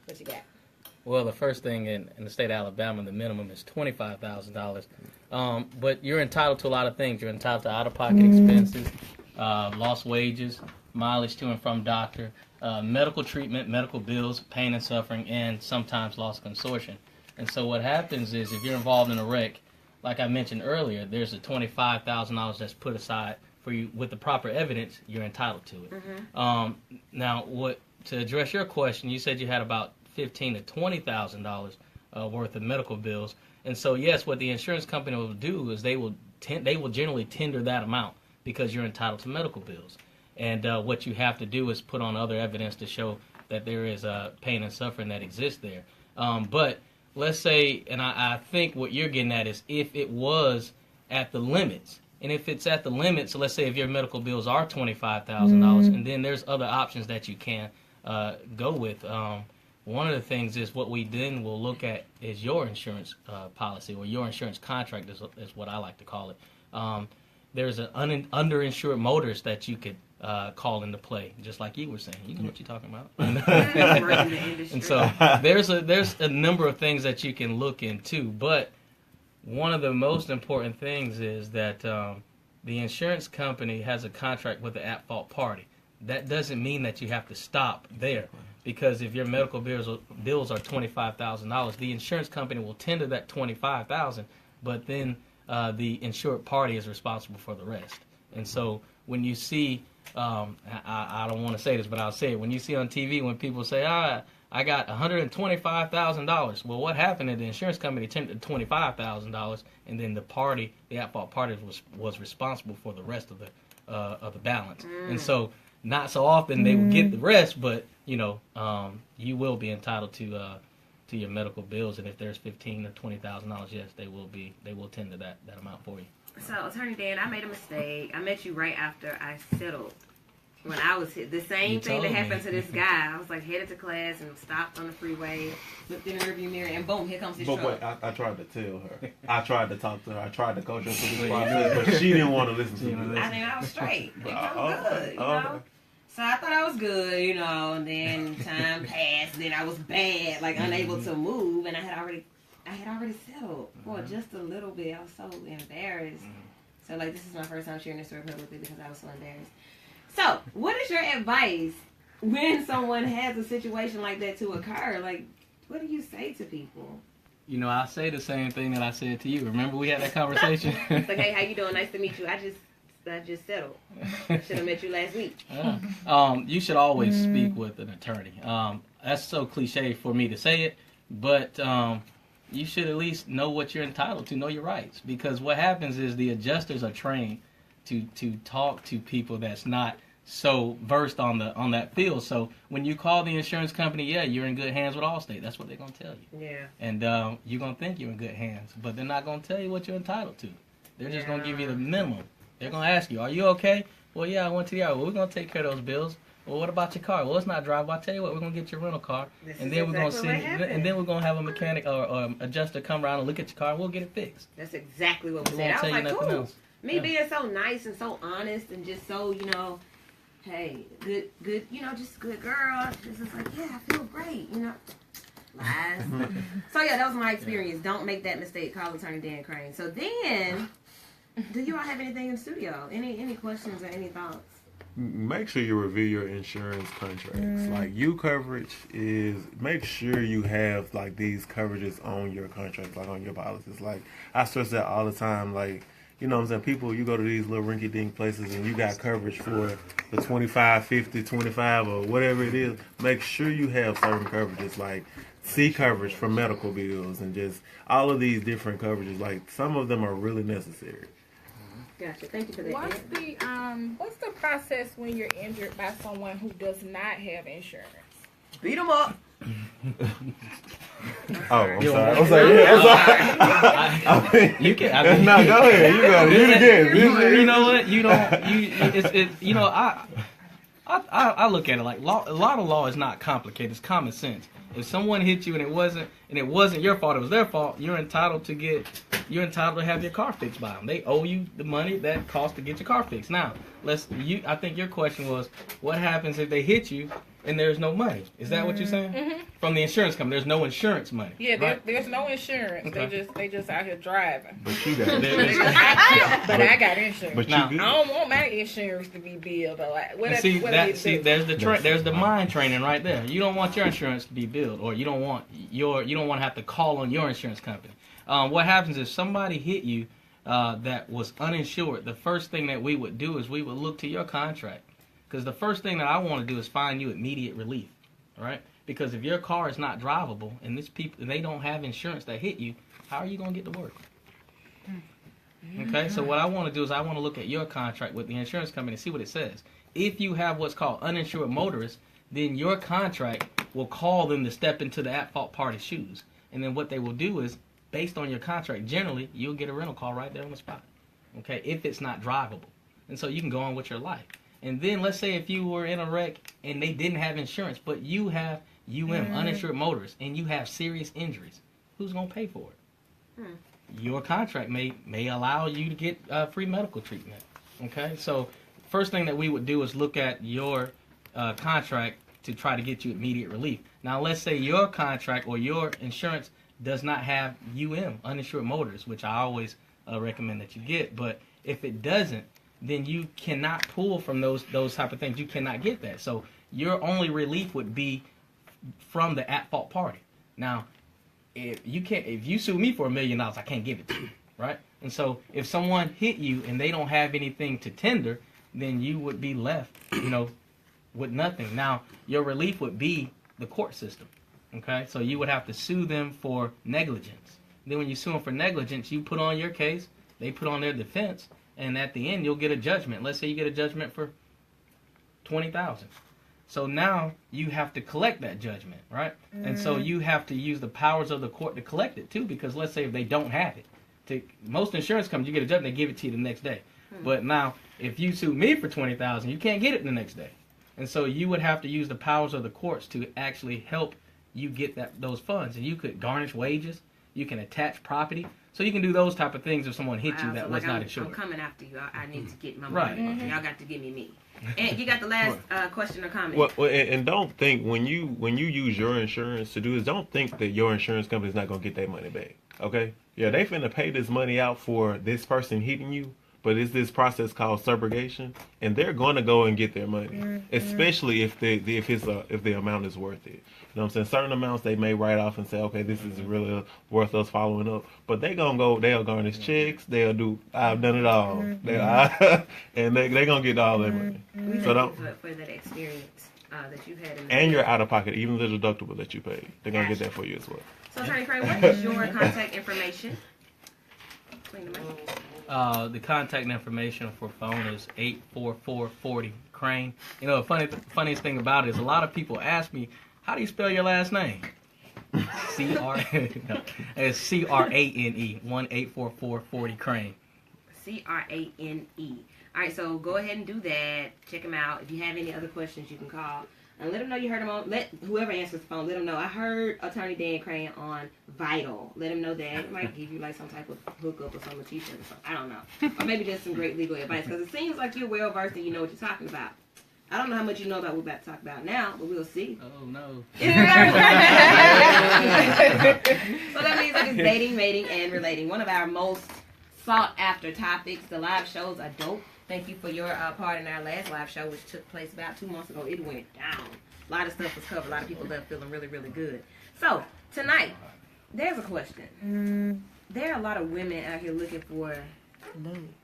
What you got? Well, the first thing in the state of Alabama, the minimum is $25,000. But you're entitled to a lot of things. You're entitled to out-of-pocket expenses, lost wages, mileage to and from doctor, medical treatment, medical bills, pain and suffering, and sometimes loss of consortium. And so what happens is if you're involved in a wreck, like I mentioned earlier, there's a $25,000 that's put aside for you with the proper evidence. You're entitled to it. Now, to address your question, you said you had about $15,000 to $20,000 worth of medical bills, and so yes, what the insurance company will do is they will generally tender that amount because you're entitled to medical bills, and what you have to do is put on other evidence to show that there is pain and suffering that exists there. But let's say, and I think what you're getting at is if it was at the limits, and if it's at the limits, so let's say if your medical bills are $25,000, and then there's other options that you can go with. One of the things is what we then will look at is your insurance policy, or your insurance contract is what I like to call it. There's an underinsured motorist that you could call into play, just like you were saying. You know what you're talking about. And so there's a number of things that you can look into, but one of the most important things is that the insurance company has a contract with the at-fault party. That doesn't mean that you have to stop there. Because if your medical bills are $25,000, the insurance company will tender that $25,000, but then the insured party is responsible for the rest. And so when you see, I don't want to say this, but I'll say it. When you see on TV when people say, I got $125,000, well, what happened is the insurance company tendered $25,000, and then the at-fault party was responsible for the rest of the balance. And so not so often they will get the rest, but you will be entitled to your medical bills, and if there's $15,000 or $20,000, yes, they will tender that amount for you. So, Attorney Dan, I made a mistake. I met you right after I settled. When I was hit, the same thing that happened to this guy. I was like headed to class and stopped on the freeway, looked in the rearview mirror, and boom, here comes his truck. But wait, I tried to tell her. I tried to talk to her. I tried to coach her through this process, but she didn't want to listen to me. I think I was straight. It was good, you know. So I thought I was good, and then time passed, then I was bad, like unable to move, and I had already settled for just a little bit. I was so embarrassed. So this is my first time sharing this story publicly because I was so embarrassed. So, what is your advice when someone has a situation like that to occur? What do you say to people? I say the same thing that I said to you. Remember we had that conversation? It's like, hey, how you doing? Nice to meet you. I just settled. I should have met you last week. You should always speak with an attorney. That's so cliche for me to say it, but you should at least know what you're entitled to, know your rights. Because what happens is the adjusters are trained to talk to people that's not so versed on that field. So when you call the insurance company, you're in good hands with Allstate. That's what they're going to tell you. Yeah. And you're going to think you're in good hands, but they're not going to tell you what you're entitled to. They're just going to give you the minimum. They're going to ask you, are you okay? Well, yeah, I went to the yard. Well, we're going to take care of those bills. Well, what about your car? Well, it's not drivable. I'll tell you what, we're going to get your rental car. And then we're going to have a mechanic or adjuster come around and look at your car, and we'll get it fixed. That's exactly what we said. I was like, cool. Else. Me being so nice and so honest and just so, hey, good, just good girl. It's just like, yeah, I feel great, Lies. So, yeah, that was my experience. Don't make that mistake. Call Attorney Dan Crane. So then, do you all have anything in the studio? Any questions or any thoughts? Make sure you review your insurance contracts. Like you coverage is, make sure you have these coverages on your contracts, on your policies. I stress that all the time. You know what I'm saying? People, you go to these little rinky-dink places and you got coverage for the 25, 50, 25, or whatever it is. Make sure you have certain coverages, like C coverage for medical bills and just all of these different coverages. Some of them are really necessary. Gotcha. Thank you for that. What's the process when you're injured by someone who does not have insurance? Beat them up. I'm sorry. You can. No, go ahead. You go. Do it again. You know what? You don't. I look at it like law. A lot of law is not complicated. It's common sense. If someone hit you and it wasn't your fault, it was their fault. You're entitled to have your car fixed by them. They owe you the money that costs to get your car fixed. Now, I think your question was, what happens if they hit you and there's no money. Is that what you're saying? Mm-hmm. From the insurance company, there's no insurance money. Yeah, right? there's no insurance. Okay. They just out here driving. But you got But I got insurance. But Now, you I good. don't want my insurance to be billed. Or like, And there's the mind training right there. You don't want your insurance to be billed, or you don't want to have to call on your insurance company. What happens if somebody hit you that was uninsured? The first thing that we would do is we would look to your contract, because the first thing that I want to do is find you immediate relief, right? Because if your car is not drivable and they don't have insurance that hit you, how are you going to get to work? Okay, so what I want to do is I want to look at your contract with the insurance company and see what it says. If you have what's called uninsured motorists, then your contract will call them to step into the at-fault party's shoes. And then what they will do is, based on your contract, generally, you'll get a rental car right there on the spot, okay, if it's not drivable. And so you can go on with your life. And then let's say if you were in a wreck and they didn't have insurance, but you have uninsured motorists, and you have serious injuries, who's going to pay for it? Your contract may allow you to get free medical treatment. Okay, so first thing that we would do is look at your contract to try to get you immediate relief. Now, let's say your contract or your insurance does not have uninsured motorists, which I always recommend that you get. But if it doesn't, then you cannot pull from those type of things. You cannot get that. So your only relief would be from the at-fault party. Now, if you sue me for $1 million, I can't give it to you, right? And so if someone hit you and they don't have anything to tender, then you would be left, with nothing. Now, your relief would be the court system, okay? So you would have to sue them for negligence. Then when you sue them for negligence, you put on your case, they put on their defense, and at the end, you'll get a judgment. Let's say you get a judgment for $20,000. So now you have to collect that judgment, right? And so you have to use the powers of the court to collect it too, because let's say if they don't have it, most insurance companies, you get a judgment, they give it to you the next day. But now, if you sue me for $20,000, you can't get it the next day. And so you would have to use the powers of the courts to actually help you get those funds. And you could garnish wages, you can attach property, so you can do those type of things if someone hit you that was not insured. I'm coming after you. I need to get my Right. money. Y'all got to give me. And you got the last question or comment. Well, and don't think when you use your insurance to do this, don't think that your insurance company is not gonna get their money back. Okay? Yeah, they finna pay this money out for this person hitting you, but it's this process called subrogation, and they're gonna go and get their money, especially if the amount is worth it. You know what I'm saying? Certain amounts they may write off and say, okay, this is really worth us following up. But they'll garnish checks, they'll do, I've done it all. And they're going to get all their money. So don't for that experience that you had. And your out of pocket, even the deductible that you paid. They're going to get that for you as well. So Attorney Craig, what is your contact information? The contact information for phone is 844-40-CRANE. Funniest thing about it is a lot of people ask me, how do you spell your last name? It's C-R-A-N-E, 1-844-40-CRANE. C-R-A-N-E. All right, so go ahead and do that. Check them out. If you have any other questions, you can call. And let them know you heard them on. Let whoever answers the phone, let them know. I heard Attorney Dan Crane on Vital. Let them know that. It might give you like some type of hookup or some t-shirt or something. I don't know. Or maybe just some great legal advice. Because it seems like you're well versed and you know what you're talking about. I don't know how much you know about what we're about to talk about now, but we'll see. Oh, no. So that means like it's dating, mating, and relating. One of our most sought after topics. The live shows are dope. Thank you for your part in our last live show, which took place about 2 months ago. It went down. A lot of stuff was covered. A lot of people left feeling really, really good. So, tonight, there's a question. There are a lot of women out here looking for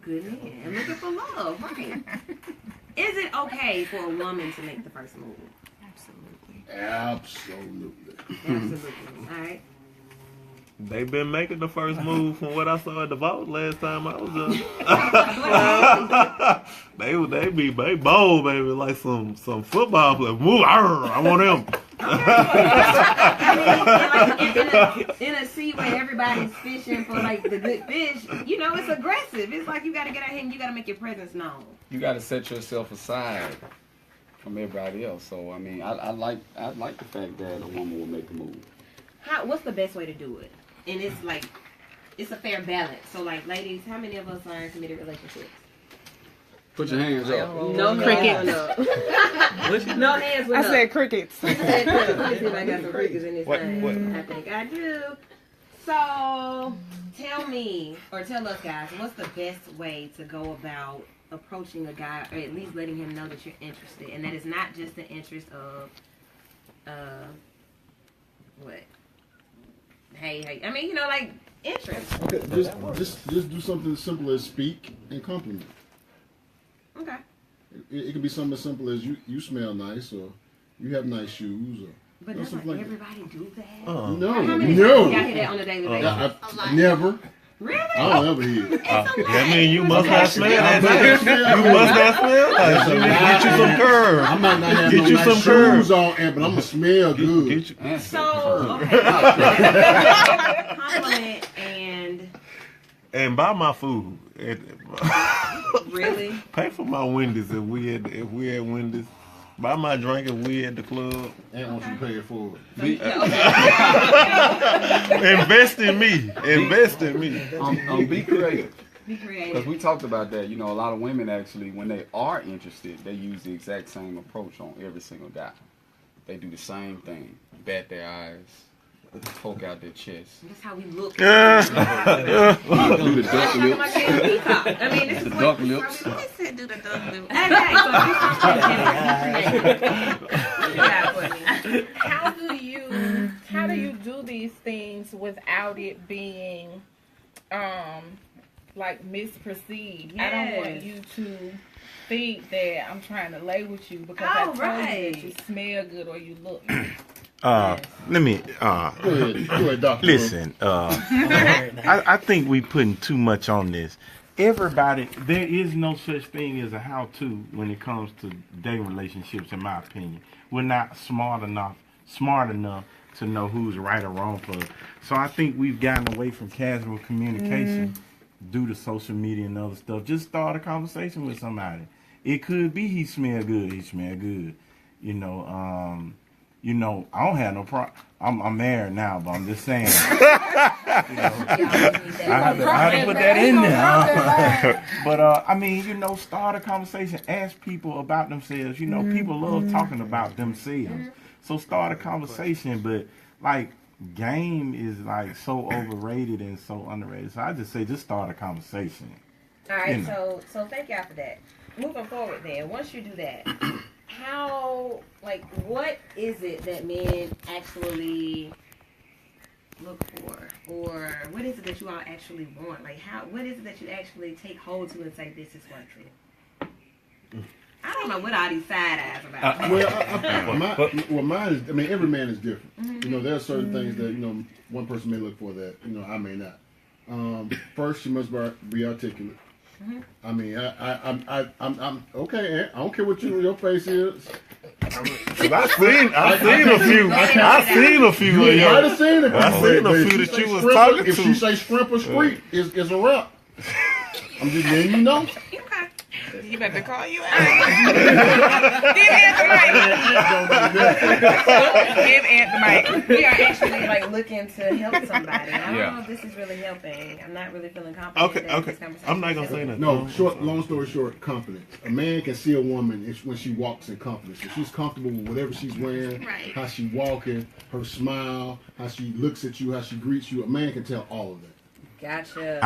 good men and looking for love, right? Is it okay for a woman to make the first move? Absolutely. All right. They've been making the first move from what I saw at the vault last time I was they be bold, baby, like some football players. Move, I want him. In a sea where everybody's fishing for like the good fish, it's aggressive. It's like you got to get out here and you got to make your presence known. You got to set yourself aside from everybody else. So I mean, I like the fact that a woman will make a move. What's the best way to do it? And it's like, it's a fair balance. So like, ladies, how many of us are in committed relationships? Put your hands up. No Crickets. No hands went I up. said crickets. Let me see if I got some crickets in this What- thing. what- I think I do. So, tell me, or tell us guys, what's the best way to go about approaching a guy, or at least letting him know that you're interested, and that it's not just the interest of, what? Hey, I mean, like interest. Okay, just do something as simple as speak and compliment. Okay. It can be something as simple as you smell nice, or you have nice shoes, or But doesn't something like that. everybody do that? No, How many no. times y'all hear that on a daily basis? I never. Really? I don't ever hear it. That mean you must not smell that I nice. smell You must not smell nice. You need to get you some curves. I might not have Get no you nice some shoes curves. on, but I'm gonna smell good. Get you. So, okay. Compliment And buy my food. really? Pay for my Wendy's if we at Wendy's. Buy my drink if we at the club. And once you pay it forward. Invest in me. Invest in me. Be creative. Be Because creative. we talked about that. A lot of women actually, when they are interested, they use the exact same approach on every single guy. They do the same thing. Bat their eyes, poke out their chest. That's how we look. Do the duck That's like my lips. kid Peacock. I mean, this is The what duck lips. He said do the duck lips. Okay, so this is How do you do these things without it being like misperceived? I don't want Yes. you to think that I'm trying to lay with you because I Oh, told you right. that you smell good or you look. Let me Go ahead, Doctor. listen. I think we putting too much on this. Everybody, there is no such thing as a how-to when it comes to dating relationships. In my opinion, we're not smart enough to know who's right or wrong for us. So I think we've gotten away from casual communication due to social media and other stuff. Just start a conversation with somebody. It could be he smell good. He smell good. I don't have no problem. I'm married now, but I'm just saying. I have to put that in there. But start a conversation. Ask people about themselves. People love talking about themselves. So start a conversation. But game is so overrated and so underrated. So I just say just start a conversation. All right, so thank y'all for that. Moving forward, then, once you do that, what is it that men actually look for, or what is it that you all actually want? What is it that you actually take hold to and say this is what's it? I don't know what all these side eyes about. Mine is. I mean, every man is different. There are certain things that one person may look for that I may not. First, she must be articulate. I mean, I'm okay. I don't care what your face is. I've seen a few. I've seen a few You of might yours. have seen it. I seen a If few she that say you was scrimp talking If to. she say scrimp or screet, it's a wrap. I'm just letting you know. You better call you out. Give Aunt the mic. We are actually looking to help somebody. I don't Yeah. know if this is really helping. I'm not really feeling confident. that Okay. this conversation I'm not is gonna say helping. nothing. No, long story short, confidence. A man can see a woman when she walks in confidence. If she's comfortable with whatever she's wearing, Right. how she walking, her smile, how she looks at you, how she greets you, a man can tell all of that. Gotcha.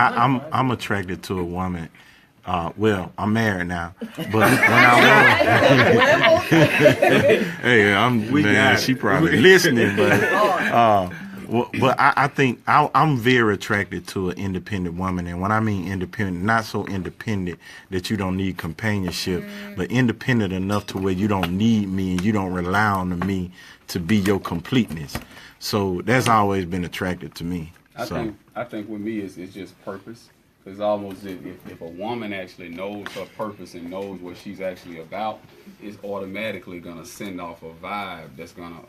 I'm attracted to a woman. I'm married now, but when I was, hey, man, she probably listening, but I think I'm very attracted to an independent woman, and when I mean independent, not so independent that you don't need companionship, but independent enough to where you don't need me and you don't rely on me to be your completeness. So that's always been attractive to me. I think with me it's just purpose. It's almost if a woman actually knows her purpose and knows what she's actually about, it's automatically gonna send off a vibe that's gonna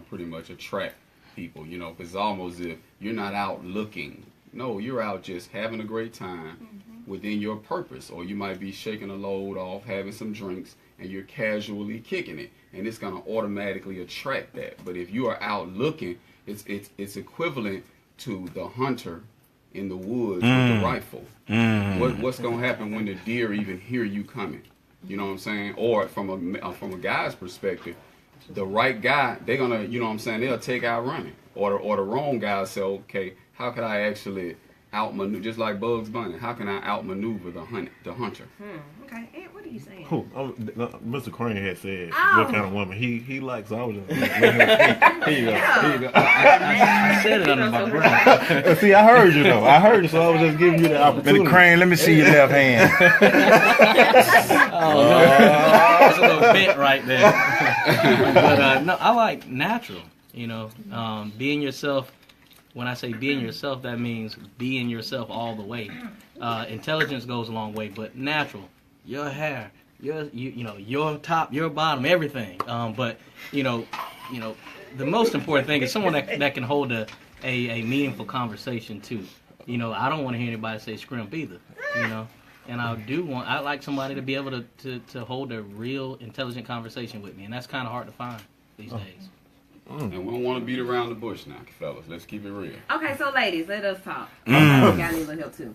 pretty much attract people. Because it's almost if you're not out looking. No, you're out just having a great time within your purpose, or you might be shaking a load off, having some drinks, and you're casually kicking it, and it's gonna automatically attract that. But if you are out looking, it's equivalent to the hunter in the woods with the rifle. What's gonna happen when the deer even hear you coming? You know what I'm saying? Or from a guy's perspective, the right guy, they're gonna, you know what I'm saying, they'll take out running. Or the wrong guy say, okay, how could I actually outmaneuver, just like Bugs Bunny, how can I outmaneuver the hunter? Okay, and what are you saying? Mr. Crane had said Oh. what kind of woman he likes. I was just here you go. Here you go. I said it under my breath. See, I heard you though. I heard you, so I was just giving you the opportunity. Mr. Crane, let me see your left hand. Oh, no. That's a little bit right there. But no, I like natural. You know, being yourself. When I say being yourself, that means being yourself all the way. Intelligence goes a long way, but natural. Your hair, your top, your bottom, everything. But the most important thing is someone that can hold a meaningful conversation too. I don't want to hear anybody say scrimp either. And I like somebody to be able to hold a real intelligent conversation with me, and that's kind of hard to find these days. And we don't want to beat around the bush now, fellas. Let's keep it real. Okay, so ladies, let us talk. I got a little help too.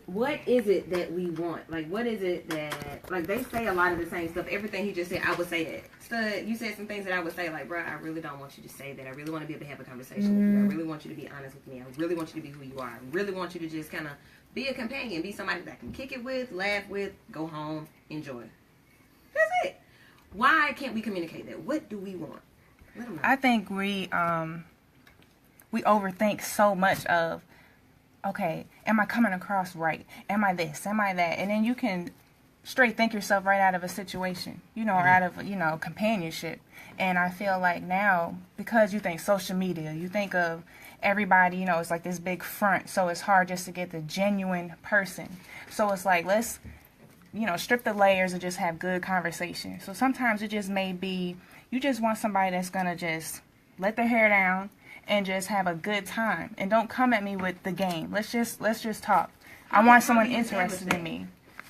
What is it that we want? Like, what is it that, like, they say a lot of the same stuff. Everything he just said, I would say that. Stud, you said some things that I would say, like, bro, I really don't want you to say that. I really want to be able to have a conversation with you. I really want you to be honest with me. I really want you to be who you are. I really want you to just kind of be a companion, be somebody that I can kick it with, laugh with, go home, enjoy. That's it. Why can't we communicate that? What do we want? I think we overthink so much of, okay, am I coming across right? Am I this? Am I that? And then you can straight think yourself right out of a situation, or out of, companionship. And I feel like now, because you think social media, you think of everybody, it's like this big front. So it's hard just to get the genuine person. So it's like, let's, strip the layers and just have good conversation. So sometimes it just may be, you just want somebody that's going to just let their hair down and just have a good time. And don't come at me with the game. Let's just talk. I want someone interested in me.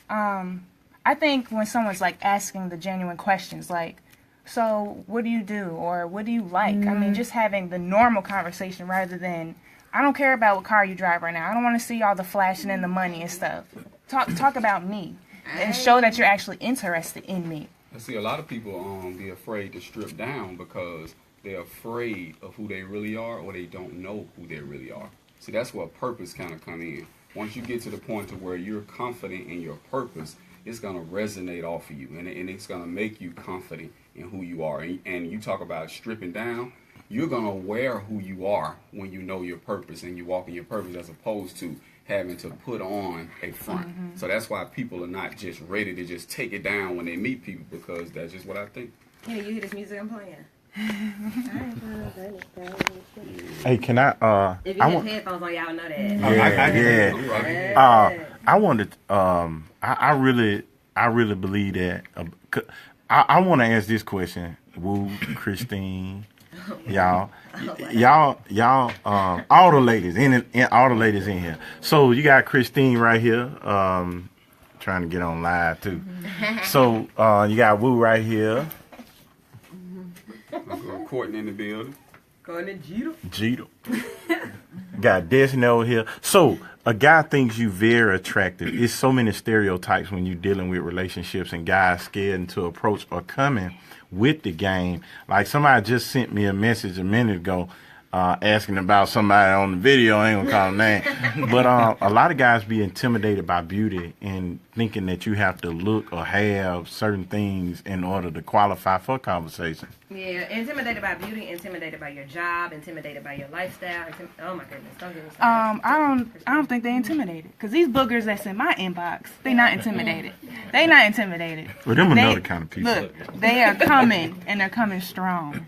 I think when someone's like asking the genuine questions, like, so what do you do? Or what do you like? I mean, just having the normal conversation rather than, I don't care about what car you drive right now. I don't want to see all the flashing and the money and stuff. Talk about me and show that you're actually interested in me. I see a lot of people be afraid to strip down because they're afraid of who they really are, or they don't know who they really are. See, that's where purpose kind of come in. Once you get to the point to where you're confident in your purpose, it's going to resonate off of you, and it's going to make you confident in who you are. And you talk about stripping down, you're going to wear who you are when you know your purpose and you walk in your purpose, as opposed to having to put on a front. So that's why people are not just ready to just take it down when they meet people, because that's just what I think. Hey, you hear this music I'm playing? Hey, can I? If you have headphones on, y'all know that. I wanted. I really believe that. I want to ask this question, Woo, Christine, y'all, all the ladies all the ladies in here. So you got Christine right here, trying to get on live too. So you got Woo right here. Courtney in the building. Going to Jeter. Got Destiny over here. So a guy thinks you very attractive. It's so many stereotypes when you're dealing with relationships, and guys scared to approach or coming with the game. Like somebody just sent me a message a minute ago asking about somebody on the video. I ain't gonna call them name. But a lot of guys be intimidated by beauty and thinking that you have to look or have certain things in order to qualify for conversation. Yeah, intimidated by beauty, intimidated by your job, intimidated by your lifestyle. Oh my goodness, don't get me started. I don't think they intimidated, because these boogers that's in my inbox, they not intimidated. They not intimidated. Well, them another kind of people. Look, they are coming, and they're coming strong.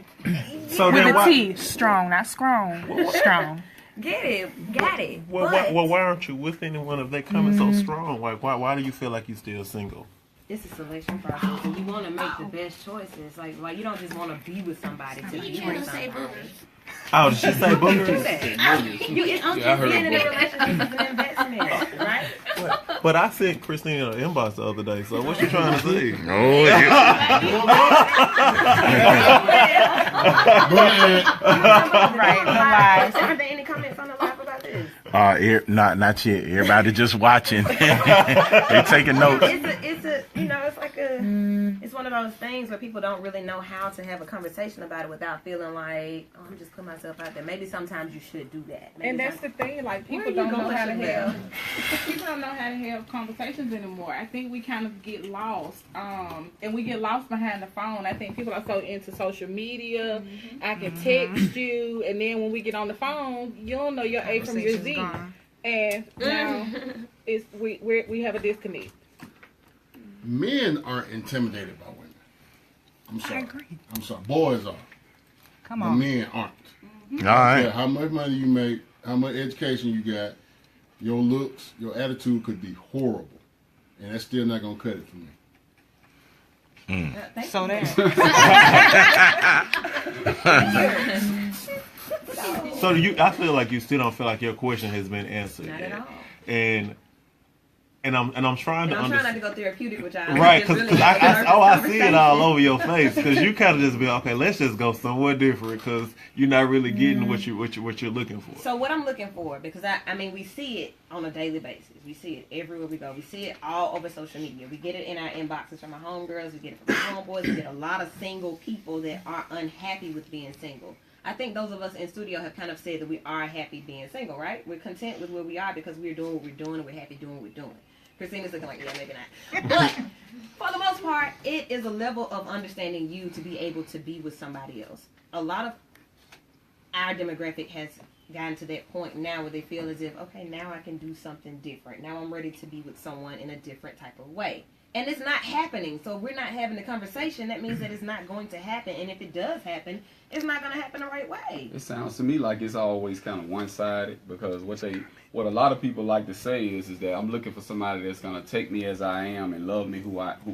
So With then a T, strong, not strong. Strong. Get it, got it. Well, why aren't you with anyone if they coming so strong? Like, why do you feel like you're still single? It's a selection process, and you want to make the best choices. Like you don't just want to be with somebody to be with somebody. Oh, did she say boogers? I heard being in a relationship is an investment, right? But I sent Christine an inbox the other day, so what you trying to say? Oh, yeah. Right, lies. Are there any comments on the live about this? Not yet. Everybody just watching. They taking notes. It's like it's one of those things where people don't really know how to have a conversation about it without feeling like, oh, I'm just putting myself out there. Maybe sometimes you should do that. And that's the thing, like people don't know how to have conversations anymore. I think we kind of get lost, and we get lost behind the phone. I think people are so into social media. I can text you, and then when we get on the phone, you don't know your A from your Z, and now we have a disconnect. Men aren't intimidated by women. I'm sorry. I agree. I'm sorry. Boys are. Come But on. men aren't. All right. Yeah, how much money you make, how much education you got, your looks, your attitude could be horrible. And that's still not going to cut it for me. So there. So I feel like you still don't feel like your question has been answered Not yet. at all. And I'm trying to I'm trying understand. not to go therapeutic with y'all. Right, It's because really I see it all over your face. Because you kind of just be okay. Let's just go somewhere different because you're not really getting what you're looking for. So what I'm looking for, because I mean we see it on a daily basis. We see it everywhere we go. We see it all over social media. We get it in our inboxes from our homegirls. We get it from our homeboys. We get a lot of single people that are unhappy with being single. I think those of us in studio have kind of said that we are happy being single, right? We're content with where we are because we're doing what we're doing and we're happy doing what we're doing. Christina's looking like, yeah, maybe not. But for the most part, it is a level of understanding you to be able to be with somebody else. A lot of our demographic has gotten to that point now where they feel as if, okay, now I can do something different. Now I'm ready to be with someone in a different type of way. And it's not happening. So if we're not having the conversation, that means that it's not going to happen. And if it does happen, it's not going to happen the right way. It sounds to me like it's always kind of one-sided because what a lot of people like to say is that I'm looking for somebody that's going to take me as I am and love me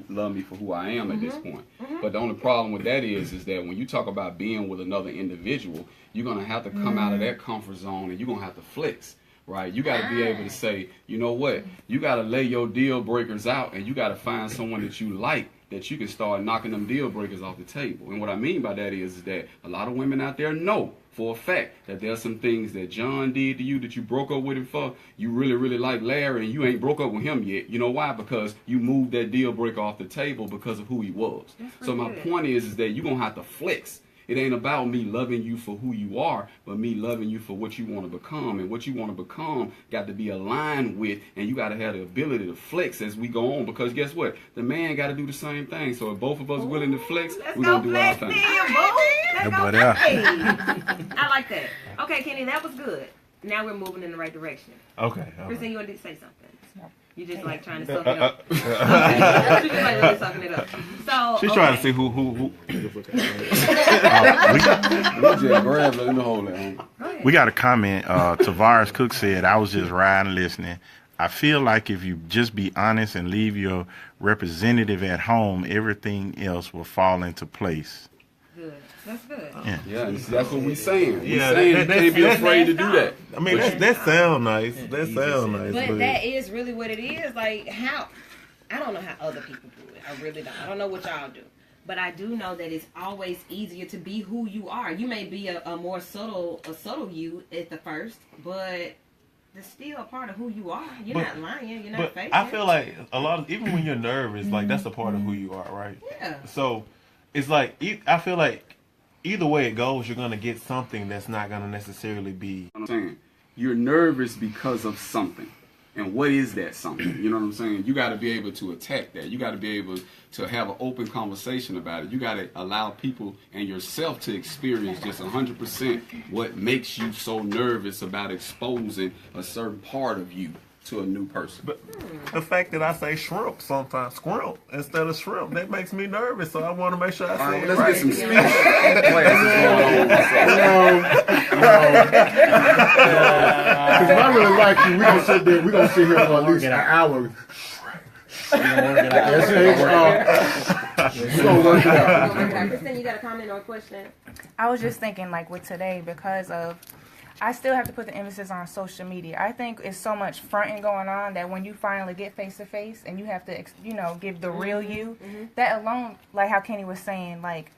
love me for who I am at this point. But the only problem with that is that when you talk about being with another individual, you're going to have to come out of that comfort zone and you're going to have to flex. Right, you got to be able to say, you know what, you got to lay your deal breakers out and you got to find someone that you like that you can start knocking them deal breakers off the table. And what I mean by that is that a lot of women out there know for a fact that there's some things that John did to you that you broke up with him for. You really, really like Larry and you ain't broke up with him yet. You know why? Because you moved that deal breaker off the table because of who he was. So my point is that you're going to have to flex. It ain't about me loving you for who you are, but me loving you for what you want to become. And what you want to become got to be aligned with, and you got to have the ability to flex as we go on. Because guess what? The man got to do the same thing. So if both of us willing to flex, we're going to do our thing. I like that. Okay, Kenny, that was good. Now we're moving in the right direction. Okay. Christine, you want to say something? You just like trying to suck it up. You just like really sucking it up. So She's trying to see who. We got a comment. Tavares Cook said, I was just riding listening. I feel like if you just be honest and leave your representative at home, everything else will fall into place. Good. That's good. Yeah, that's what we saying. Yeah, you can't be afraid to do that. I mean, that sound nice. That sound nice. But that is really what it is. Like, how? I don't know how other people do it. I really don't. I don't know what y'all do. But I do know that it's always easier to be who you are. You may be a more subtle you at the first, but it's still a part of who you are. You're not lying. You're not faking. I feel like a lot of, even when you're nervous, like that's a part of who you are, right? Yeah. So it's like, I feel like either way it goes, you're going to get something that's not going to necessarily be. I'm saying you're nervous because of something. And what is that something? You know what I'm saying? You got to be able to attack that. You got to be able to have an open conversation about it. You got to allow people and yourself to experience just 100% what makes you so nervous about exposing a certain part of you to a new person. But the fact that I say shrimp sometimes, scrimp instead of shrimp, that makes me nervous. So I want to make sure I say it Let's right. get some speech classes going on. Because if I really like you, we're going to sit here for at least an hour. We're going to work it out. Kristen, you got a comment or a question? I was just thinking, like, with today, because of, I still have to put the emphasis on social media. I think it's so much fronting going on that when you finally get face to face and you have to, give the real you, that alone, like how Kenny was saying, like,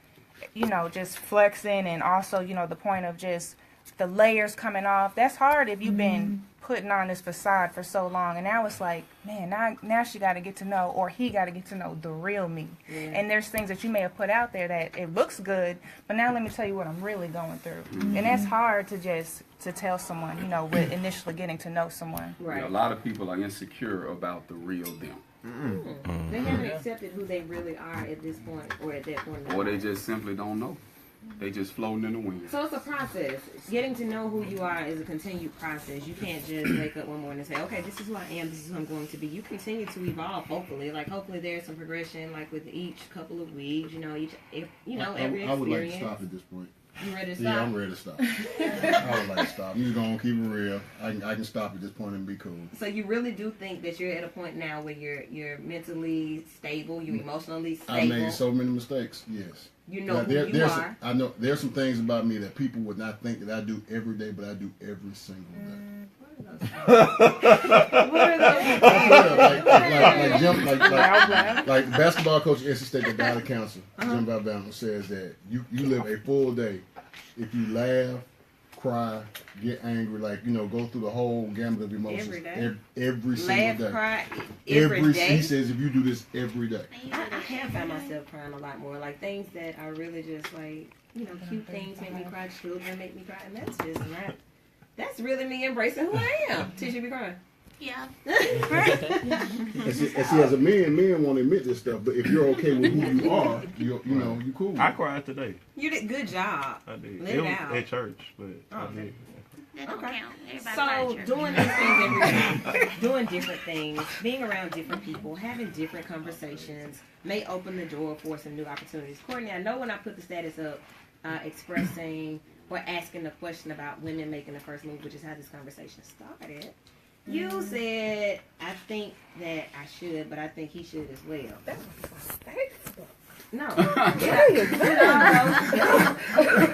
just flexing and also, the point of just the layers coming off. That's hard if you've been putting on this facade for so long. And now it's like, man, now she got to get to know, or he got to get to know the real me. Yeah. And there's things that you may have put out there that it looks good, but now let me tell you what I'm really going through. And that's hard to tell someone, you know, with initially getting to know someone. Right. Yeah, a lot of people are insecure about the real them. They haven't accepted who they really are at this point, or at that point. Or they just simply don't know. They just floating in the wind. So it's a process. Getting to know who you are is a continued process. You can't just wake up one morning and say, okay, this is who I am, this is who I'm going to be. You continue to evolve, hopefully. Like, hopefully there's some progression, like with each couple of weeks, every experience. I would like to stop at this point. You ready to stop? Yeah, I'm ready to stop. I would like to stop. I'm just going to keep it real. I can stop at this point and be cool. So you really do think that you're at a point now where you're mentally stable, you're emotionally stable? I made so many mistakes, yes. You know who you are. I know there's some things about me that people would not think that I do every day, but I do every single day. What are those? Like basketball coach at NC State that died of cancer, Jim Alabama, says that you live a full day if you laugh, cry, get angry, go through the whole gamut of emotions every day. Every single day. Cry every day. He says if you do this every day. I have found myself crying a lot more. Like things that are really just cute things make me cry. Children make me cry, and that's just not. That's really me embracing who I am. Tisha be crying. Yeah. and see, as a man won't admit this stuff, but if you're okay with who you are, you cool. I cried today. You did good job. I did. Live it was out. at church, but I did. That don't count. Everybody So doing these things every day, doing different things, being around different people, having different conversations may open the door for some new opportunities. Courtney, I know when I put the status up, expressing or asking the question about women making the first move, which is how this conversation started. You said, I think that I should, but I think he should as well. That was Facebook. No.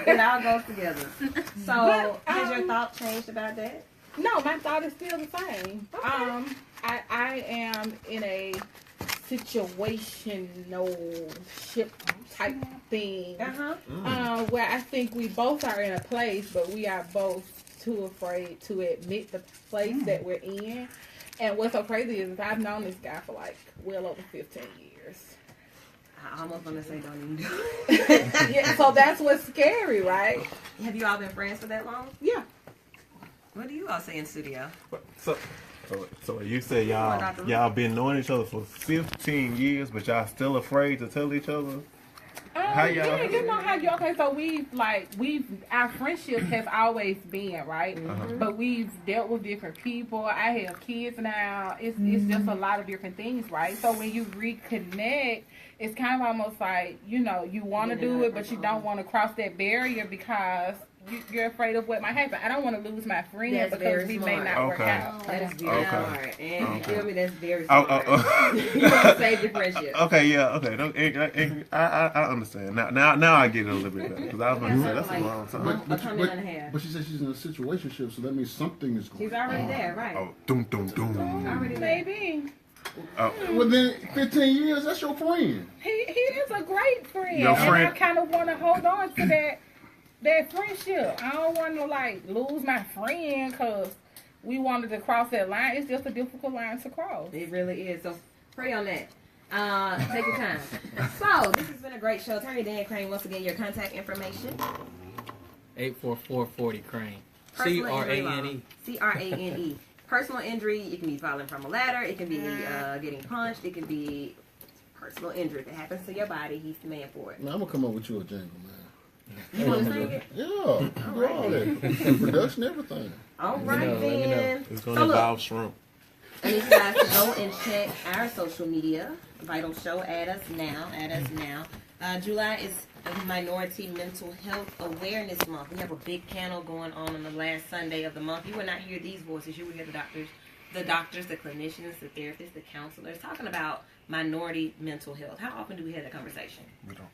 It all goes together. So, has your thought changed about that? No, my thought is still the same. Okay. I am in a situational ship type thing where I think we both are in a place, but we are both too afraid to admit the place that we're in. And what's so crazy is I've known this guy for well over 15 years. I almost want to say don't even do it. Yeah, so that's what's scary, right? Have you all been friends for that long? Yeah. What do you all say in studio? So you said y'all been knowing each other for 15 years, but y'all still afraid to tell each other? How y'all? Yeah, you know how you okay? So our friendship has always been right, but we've dealt with different people. I have kids now. It's just a lot of different things, right? So when you reconnect, it's kind of almost like you want to do it, but you don't want to cross that barrier because you're afraid of what might happen. I don't want to lose my friend because we may not work out. That is very smart. And you feel me? That's very smart. You want to save your friendship. Okay, yeah, okay. I understand. Now I get it a little bit better. Because I was going to say, that's a long time. But she said she's in a situationship, so that means something is going on. She's already there, right? Oh, doom. Already there. Maybe. Well, then 15 years, that's your friend. He is a great friend. Your friend. And I kind of want to hold on to that friendship. I don't want to lose my friend because we wanted to cross that line. It's just a difficult line to cross. It really is. So pray on that. Take your time. So this has been a great show. Attorney Dan Crane, once again, your contact information. 844-40 Crane. CRANE. CRANE. Personal injury, it can be falling from a ladder, it can be getting punched, it can be personal injury that happens to your body. He's the man for it. Man, I'm going to come up with you a jingle, man. You want to sing it? Yeah, do all that. Production, everything. All right, then. It's going to involve shrimp. I need you guys to go and check our social media. Vital Show, add us now. July is Minority Mental Health Awareness Month. We have a big panel going on the last Sunday of the month. You will not hear these voices. You will hear the doctors, the clinicians, the therapists, the counselors talking about minority mental health. How often do we have that conversation? We don't.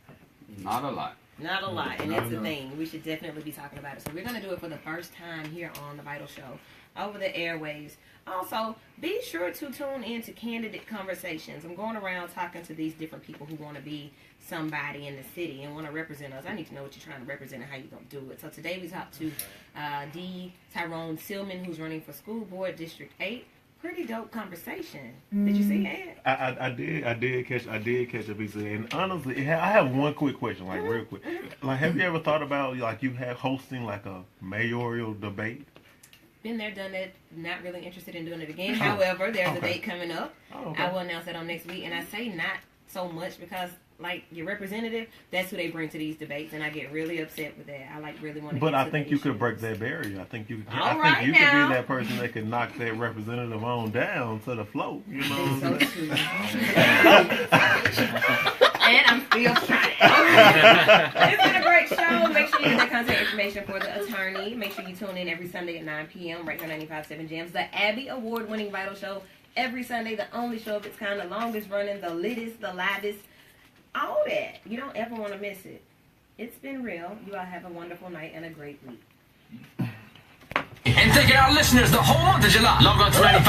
Not a lot. Not a lot, and that's the thing. We should definitely be talking about it. So we're going to do it for the first time here on The Vital Show, over the airwaves. Also, be sure to tune in to Candidate Conversations. I'm going around talking to these different people who want to be somebody in the city and want to represent us. I need to know what you're trying to represent and how you're going to do it. So today we talked to D. Tyrone Silman, who's running for School Board District 8. Pretty dope conversation. Did you see it? I did catch a piece of it. And honestly, I have one quick question, like real quick. Like, have you ever thought about like you have hosting like a mayoral debate? Been there, done it. Not really interested in doing it again. However, there's a date coming up. I will announce that on next week. And I say not so much because, like, your representative, that's who they bring to these debates, and I get really upset with that. I like really want to. But I think you could break that barrier. I think you. I think you could be that person that could knock that representative on down to the float. You know. What I'm saying? And I'm still trying. It's been a great show. Make sure you get that contact information for the attorney. Make sure you tune in every Sunday at 9 p.m. right here on 95.7 Jams. The Abby Award-winning Vital Show every Sunday. The only show of its kind, the longest running, the latest, the livest. All that. You don't ever want to miss it. It's been real. You all have a wonderful night and a great week. And thank our listeners the whole month of July. Log on to 95.